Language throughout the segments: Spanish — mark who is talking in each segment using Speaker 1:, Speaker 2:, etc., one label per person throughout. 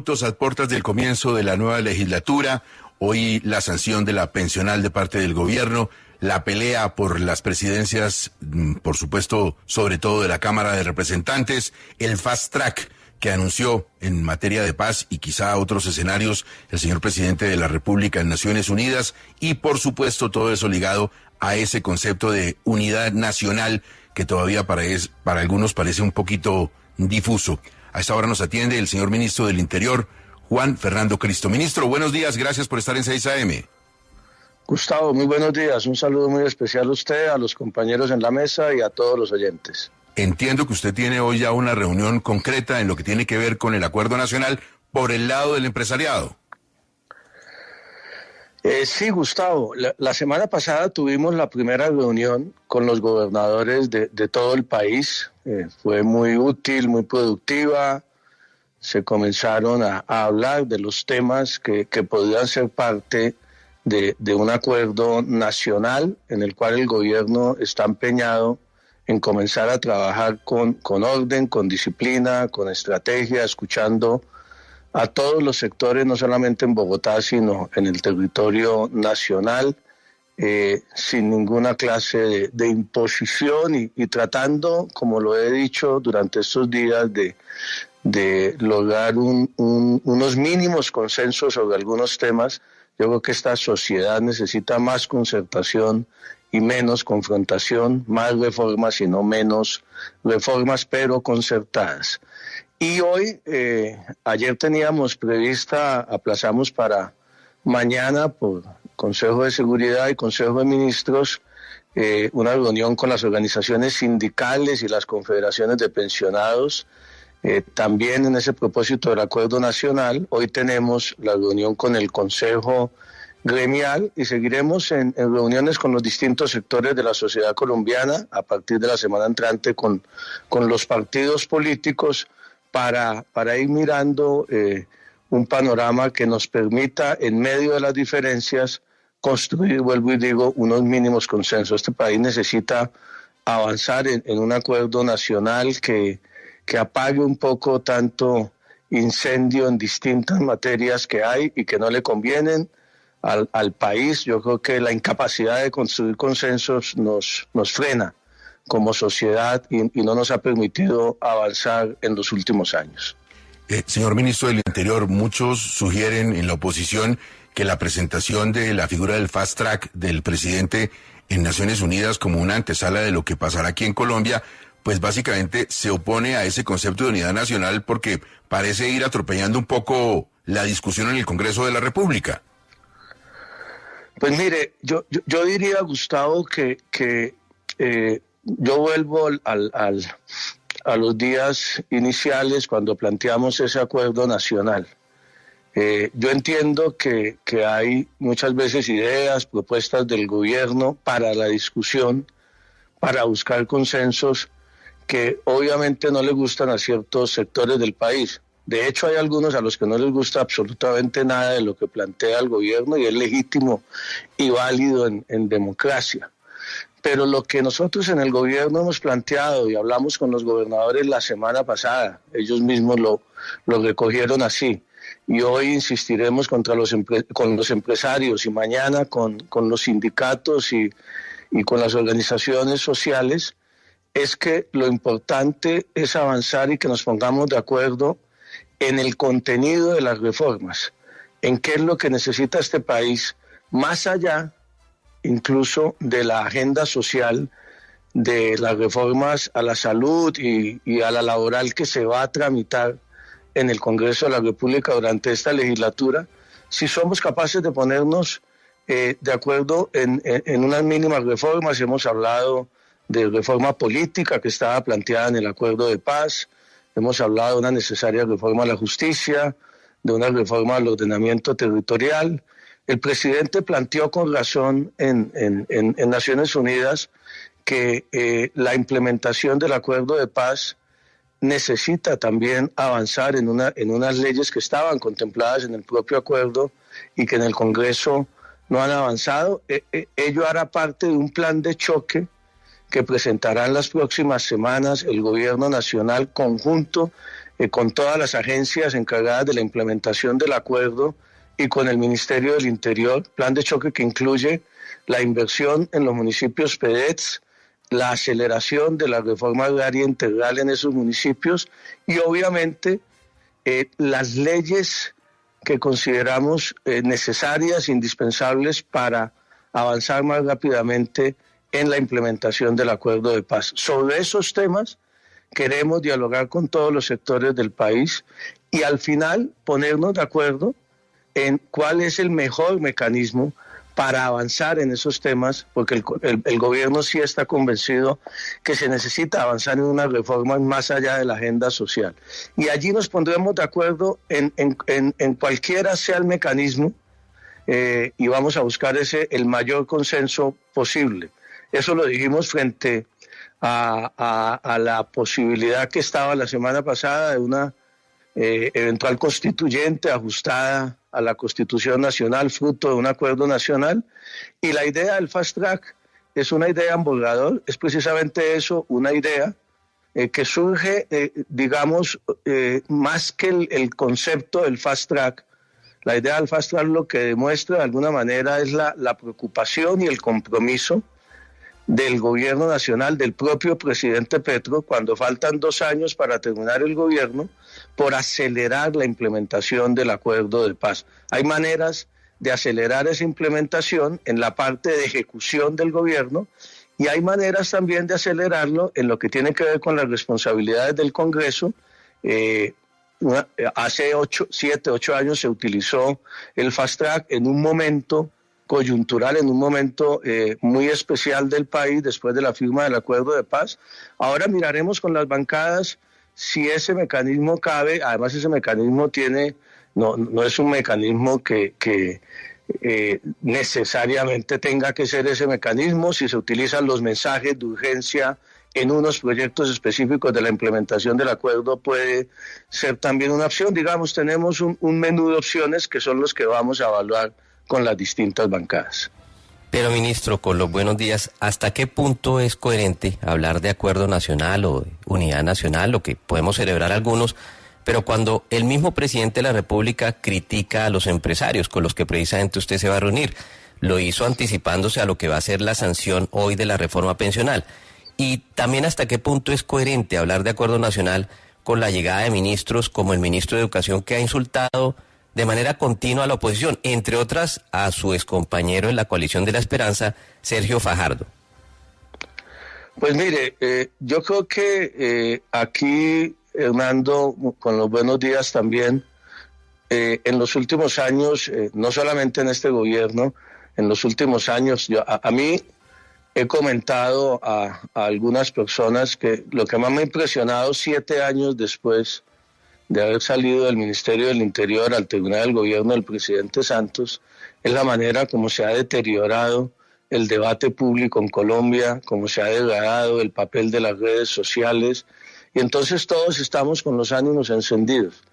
Speaker 1: A puertas del comienzo de la nueva legislatura, hoy la sanción de la pensional de parte del gobierno, la pelea por las presidencias, por supuesto, sobre todo de la Cámara de Representantes, el fast track que anunció en materia de paz y quizá otros escenarios el señor presidente de la República en Naciones Unidas y, por supuesto, todo eso ligado a ese concepto de unidad nacional que todavía para algunos parece un poquito difuso. A esta hora nos atiende el señor ministro del Interior, Juan Fernando Cristo. Ministro, buenos días, gracias por estar en 6 AM.
Speaker 2: Gustavo, muy buenos días, un saludo muy especial a usted, a los compañeros en la mesa y a todos los oyentes.
Speaker 1: Entiendo que usted tiene hoy ya una reunión concreta en lo que tiene que ver con el acuerdo nacional por el lado del empresariado.
Speaker 2: Sí, Gustavo, la semana pasada tuvimos la primera reunión con los gobernadores de todo el país. Fue muy útil, muy productiva. Se comenzaron a hablar de los temas que podían ser parte de un acuerdo nacional en el cual el gobierno está empeñado en comenzar a trabajar con orden, con disciplina, con estrategia, escuchando a todos los sectores, no solamente en Bogotá, sino en el territorio nacional, sin ninguna clase de imposición y tratando, como lo he dicho durante estos días, de lograr unos mínimos consensos sobre algunos temas. Yo creo que esta sociedad necesita más concertación y menos confrontación, más reformas y no menos reformas, pero concertadas. Y hoy, ayer teníamos prevista, aplazamos para mañana por Consejo de Seguridad y Consejo de Ministros, una reunión con las organizaciones sindicales y las confederaciones de pensionados. También en ese propósito del Acuerdo Nacional, hoy tenemos la reunión con el Consejo Gremial y seguiremos en reuniones con los distintos sectores de la sociedad colombiana a partir de la semana entrante con los partidos políticos, para ir mirando un panorama que nos permita, en medio de las diferencias, construir, vuelvo y digo, unos mínimos consensos. Este país necesita avanzar en un acuerdo nacional que apague un poco tanto incendio en distintas materias que hay y que no le convienen al país. Yo creo que la incapacidad de construir consensos nos frena como sociedad y no nos ha permitido avanzar en los últimos años.
Speaker 1: Señor ministro del Interior, muchos sugieren en la oposición que la presentación de la figura del fast track del presidente en Naciones Unidas como una antesala de lo que pasará aquí en Colombia, pues básicamente se opone a ese concepto de unidad nacional porque parece ir atropellando un poco la discusión en el Congreso de la República.
Speaker 2: Pues mire, yo diría, Gustavo, que yo vuelvo a los días iniciales cuando planteamos ese acuerdo nacional. Yo entiendo que hay muchas veces ideas, propuestas del gobierno para la discusión, para buscar consensos que obviamente no le gustan a ciertos sectores del país. De hecho, hay algunos a los que no les gusta absolutamente nada de lo que plantea el gobierno y es legítimo y válido en democracia. Pero lo que nosotros en el gobierno hemos planteado y hablamos con los gobernadores la semana pasada, ellos mismos lo recogieron así, y hoy insistiremos con los empresarios y mañana con los sindicatos y con las organizaciones sociales, es que lo importante es avanzar y que nos pongamos de acuerdo en el contenido de las reformas, en qué es lo que necesita este país, más allá incluso de la agenda social, de las reformas a la salud y a la laboral que se va a tramitar en el Congreso de la República durante esta legislatura, si somos capaces de ponernos de acuerdo en unas mínimas reformas. Hemos hablado de reforma política que estaba planteada en el acuerdo de paz, hemos hablado de una necesaria reforma a la justicia, de una reforma al ordenamiento territorial. El presidente planteó con razón en Naciones Unidas que la implementación del acuerdo de paz necesita también avanzar en unas leyes que estaban contempladas en el propio acuerdo y que en el Congreso no han avanzado. Ello hará parte de un plan de choque que presentará en las próximas semanas el gobierno nacional conjunto con todas las agencias encargadas de la implementación del acuerdo y con el Ministerio del Interior, plan de choque que incluye la inversión en los municipios PEDETS, la aceleración de la reforma agraria integral en esos municipios y obviamente las leyes que consideramos necesarias, indispensables para avanzar más rápidamente en la implementación del acuerdo de paz. Sobre esos temas queremos dialogar con todos los sectores del país y al final ponernos de acuerdo en cuál es el mejor mecanismo para avanzar en esos temas, porque el gobierno sí está convencido que se necesita avanzar en una reforma más allá de la agenda social. Y allí nos pondremos de acuerdo en cualquiera sea el mecanismo y vamos a buscar el mayor consenso posible. Eso lo dijimos frente a la posibilidad que estaba la semana pasada de una eventual constituyente ajustada a la Constitución Nacional, fruto de un acuerdo nacional, y la idea del fast track es una idea en borrador, es precisamente eso, una idea que surge, más que el concepto del fast track. La idea del fast track lo que demuestra de alguna manera es la preocupación y el compromiso del gobierno nacional, del propio presidente Petro, cuando faltan 2 años para terminar el gobierno, por acelerar la implementación del acuerdo de paz. Hay maneras de acelerar esa implementación en la parte de ejecución del gobierno y hay maneras también de acelerarlo en lo que tiene que ver con las responsabilidades del Congreso. Hace 7, 8 años se utilizó el fast track en un momento coyuntural, en un momento muy especial del país después de la firma del acuerdo de paz. Ahora miraremos con las bancadas si ese mecanismo cabe. Además ese mecanismo no es un mecanismo que necesariamente tenga que ser ese mecanismo. Si se utilizan los mensajes de urgencia en unos proyectos específicos de la implementación del acuerdo puede ser también una opción. Digamos, tenemos un menú de opciones que son los que vamos a evaluar con las distintas bancadas.
Speaker 3: Pero ministro, con los buenos días, ¿hasta qué punto es coherente hablar de acuerdo nacional o de unidad nacional, lo que podemos celebrar algunos, pero cuando el mismo presidente de la República critica a los empresarios con los que precisamente usted se va a reunir? Lo hizo anticipándose a lo que va a ser la sanción hoy de la reforma pensional. Y también hasta qué punto es coherente hablar de acuerdo nacional con la llegada de ministros como el ministro de Educación, que ha insultado de manera continua a la oposición, entre otras a su excompañero en la coalición de la Esperanza, Sergio Fajardo.
Speaker 2: Pues mire, yo creo que aquí, Hernando, con los buenos días también, en los últimos años, no solamente en este gobierno, en los últimos años, a mí he comentado a algunas personas que lo que más me ha impresionado 7 años después de haber salido del Ministerio del Interior al Tribunal del Gobierno del presidente Santos, es la manera como se ha deteriorado el debate público en Colombia, como se ha degradado el papel de las redes sociales, y entonces todos estamos con los ánimos encendidos.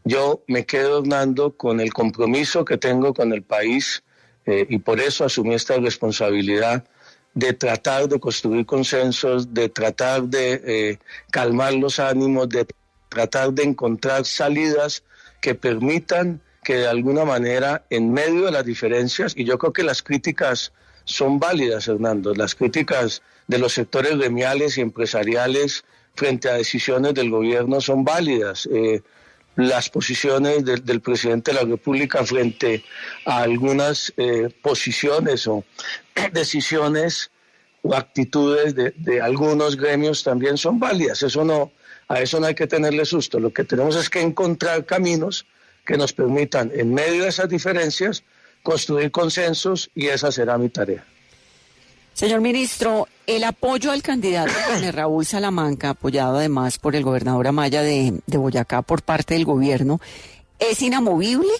Speaker 2: Yo me quedo, Hernando, con el compromiso que tengo con el país, y por eso asumí esta responsabilidad de tratar de construir consensos, de tratar de calmar los ánimos, de tratar de encontrar salidas que permitan que de alguna manera, en medio de las diferencias, y yo creo que las críticas son válidas, Hernando, las críticas de los sectores gremiales y empresariales frente a decisiones del gobierno son válidas. Las posiciones del presidente de la República frente a algunas posiciones o decisiones o actitudes de algunos gremios también son válidas. A eso no hay que tenerle susto. Lo que tenemos es que encontrar caminos que nos permitan, en medio de esas diferencias, construir consensos, y esa será mi tarea.
Speaker 4: Señor ministro, el apoyo al candidato Raúl Salamanca, apoyado además por el gobernador Amaya de Boyacá por parte del gobierno, ¿es inamovible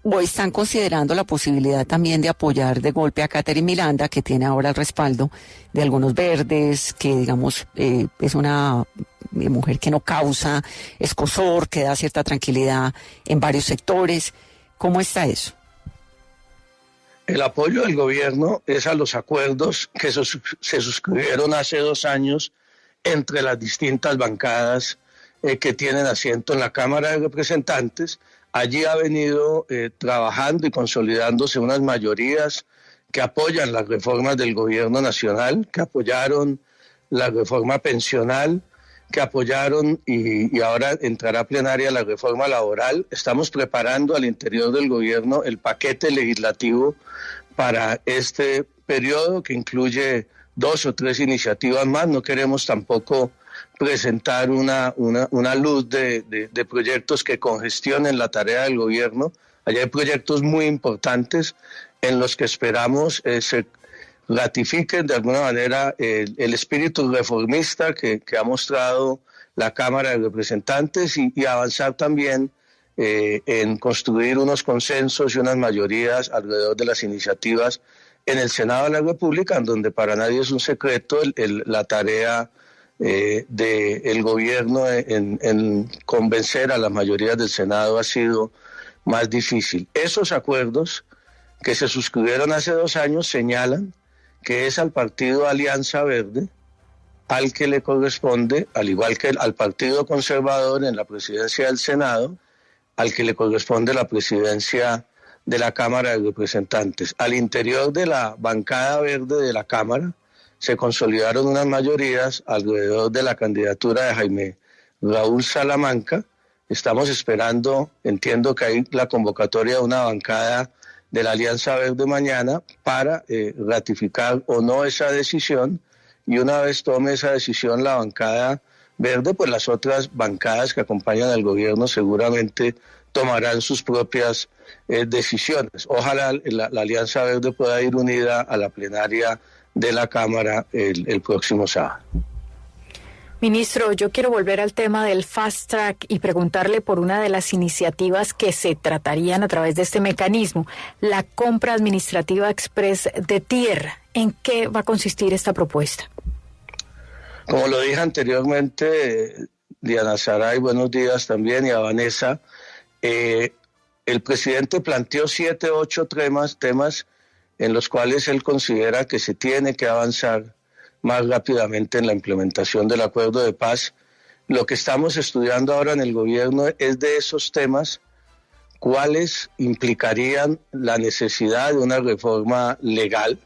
Speaker 4: o están considerando la posibilidad también de apoyar de golpe a Catherine Miranda, que tiene ahora el respaldo de algunos verdes, que digamos es una mujer que no causa escozor, que da cierta tranquilidad en varios sectores? ¿Cómo está eso?
Speaker 2: El apoyo del gobierno es a los acuerdos que se suscribieron hace 2 años entre las distintas bancadas que tienen asiento en la Cámara de Representantes. Allí ha venido trabajando y consolidándose unas mayorías que apoyan las reformas del gobierno nacional, que apoyaron la reforma pensional, que apoyaron y ahora entrará a plenaria la reforma laboral. Estamos preparando al interior del gobierno el paquete legislativo para este periodo, que incluye 2 o 3 iniciativas más. No queremos tampoco presentar una luz de proyectos que congestionen la tarea del gobierno. Allá hay proyectos muy importantes en los que esperamos se ratifiquen de alguna manera el espíritu reformista que ha mostrado la Cámara de Representantes y avanzar también en construir unos consensos y unas mayorías alrededor de las iniciativas en el Senado de la República, en donde para nadie es un secreto la tarea del gobierno en convencer a las mayorías del Senado ha sido más difícil. Esos acuerdos que se suscribieron hace 2 años señalan que es al partido Alianza Verde al que le corresponde, al igual que al Partido Conservador en la presidencia del Senado, al que le corresponde la presidencia de la Cámara de Representantes. Al interior de la bancada verde de la Cámara se consolidaron unas mayorías alrededor de la candidatura de Jaime Raúl Salamanca. Estamos esperando, entiendo que hay la convocatoria de una bancada de la Alianza Verde mañana para ratificar o no esa decisión, y una vez tome esa decisión la bancada verde, pues las otras bancadas que acompañan al gobierno seguramente tomarán sus propias decisiones. Ojalá la Alianza Verde pueda ir unida a la plenaria de la Cámara el próximo sábado.
Speaker 5: Ministro, yo quiero volver al tema del Fast Track y preguntarle por una de las iniciativas que se tratarían a través de este mecanismo, la compra administrativa express de tierra. ¿En qué va a consistir esta propuesta?
Speaker 2: Como lo dije anteriormente, Diana Saray, buenos días también, y a Vanessa, el presidente planteó 7, 8 temas en los cuales él considera que se tiene que avanzar más rápidamente en la implementación del acuerdo de paz. Lo que estamos estudiando ahora en el gobierno es de esos temas, cuáles implicarían la necesidad de una reforma legal,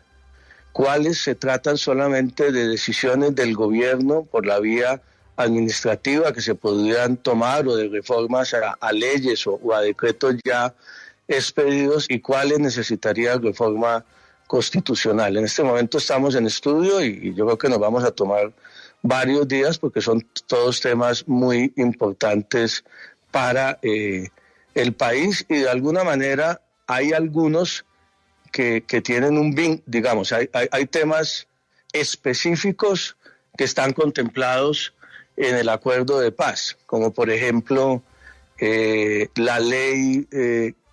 Speaker 2: cuáles se tratan solamente de decisiones del gobierno por la vía administrativa que se podrían tomar, o de reformas a leyes o a decretos ya expedidos, y cuáles necesitarían reforma constitucional. En este momento estamos en estudio y yo creo que nos vamos a tomar varios días porque son todos temas muy importantes para el país, y de alguna manera hay algunos que tienen un digamos, hay temas específicos que están contemplados en el acuerdo de paz, como por ejemplo la ley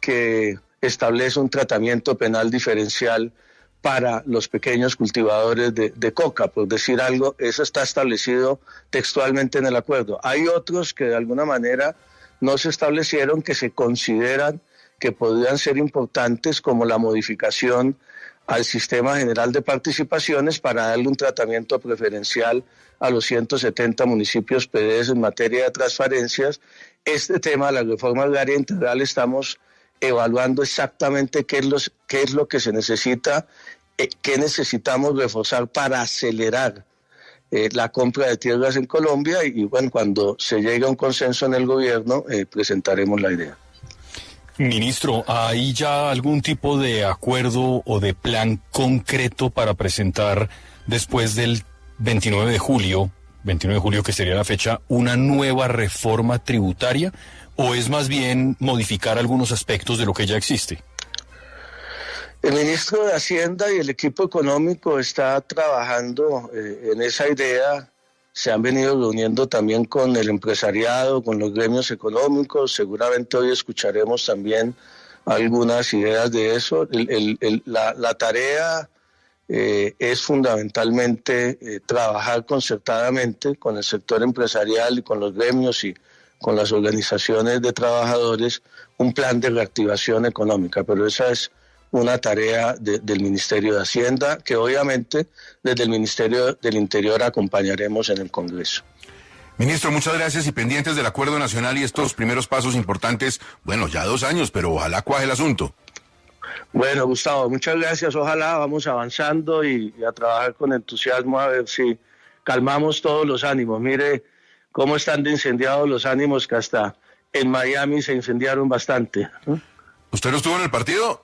Speaker 2: que establece un tratamiento penal diferencial para los pequeños cultivadores de coca, por decir algo. Eso está establecido textualmente en el acuerdo. Hay otros que de alguna manera no se establecieron, que se consideran que podrían ser importantes, como la modificación al sistema general de participaciones para darle un tratamiento preferencial a los 170 municipios PDs en materia de transferencias. Este tema de la reforma agraria integral estamos evaluando exactamente qué es lo que se necesita, qué necesitamos reforzar para acelerar la compra de tierras en Colombia, y bueno, cuando se llegue a un consenso en el gobierno presentaremos la idea.
Speaker 6: Ministro, ¿hay ya algún tipo de acuerdo o de plan concreto para presentar después del 29 de julio que sería la fecha, una nueva reforma tributaria, o es más bien modificar algunos aspectos de lo que ya existe?
Speaker 2: El ministro de Hacienda y el equipo económico está trabajando en esa idea. Se han venido reuniendo también con el empresariado, con los gremios económicos. Seguramente hoy escucharemos también algunas ideas de eso. La tarea es fundamentalmente trabajar concertadamente con el sector empresarial y con los gremios y con las organizaciones de trabajadores, un plan de reactivación económica, pero esa es una tarea del Ministerio de Hacienda, que obviamente desde el Ministerio del Interior acompañaremos en el Congreso.
Speaker 1: Ministro, muchas gracias y pendientes del acuerdo nacional y estos primeros pasos importantes, bueno, ya 2 años, pero ojalá cuaje el asunto.
Speaker 2: Bueno, Gustavo, muchas gracias. Ojalá vamos avanzando y a trabajar con entusiasmo a ver si calmamos todos los ánimos. Mire cómo están de incendiados los ánimos, que hasta en Miami se incendiaron bastante.
Speaker 1: ¿Usted no estuvo en el partido?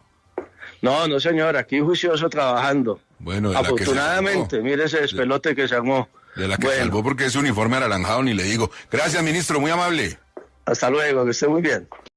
Speaker 2: No, señor, aquí juicioso trabajando.
Speaker 1: Bueno,
Speaker 2: afortunadamente, mire ese despelote que se armó.
Speaker 1: De la que salvó porque ese uniforme anaranjado ni le digo. Gracias, ministro, muy amable.
Speaker 2: Hasta luego, que esté muy bien.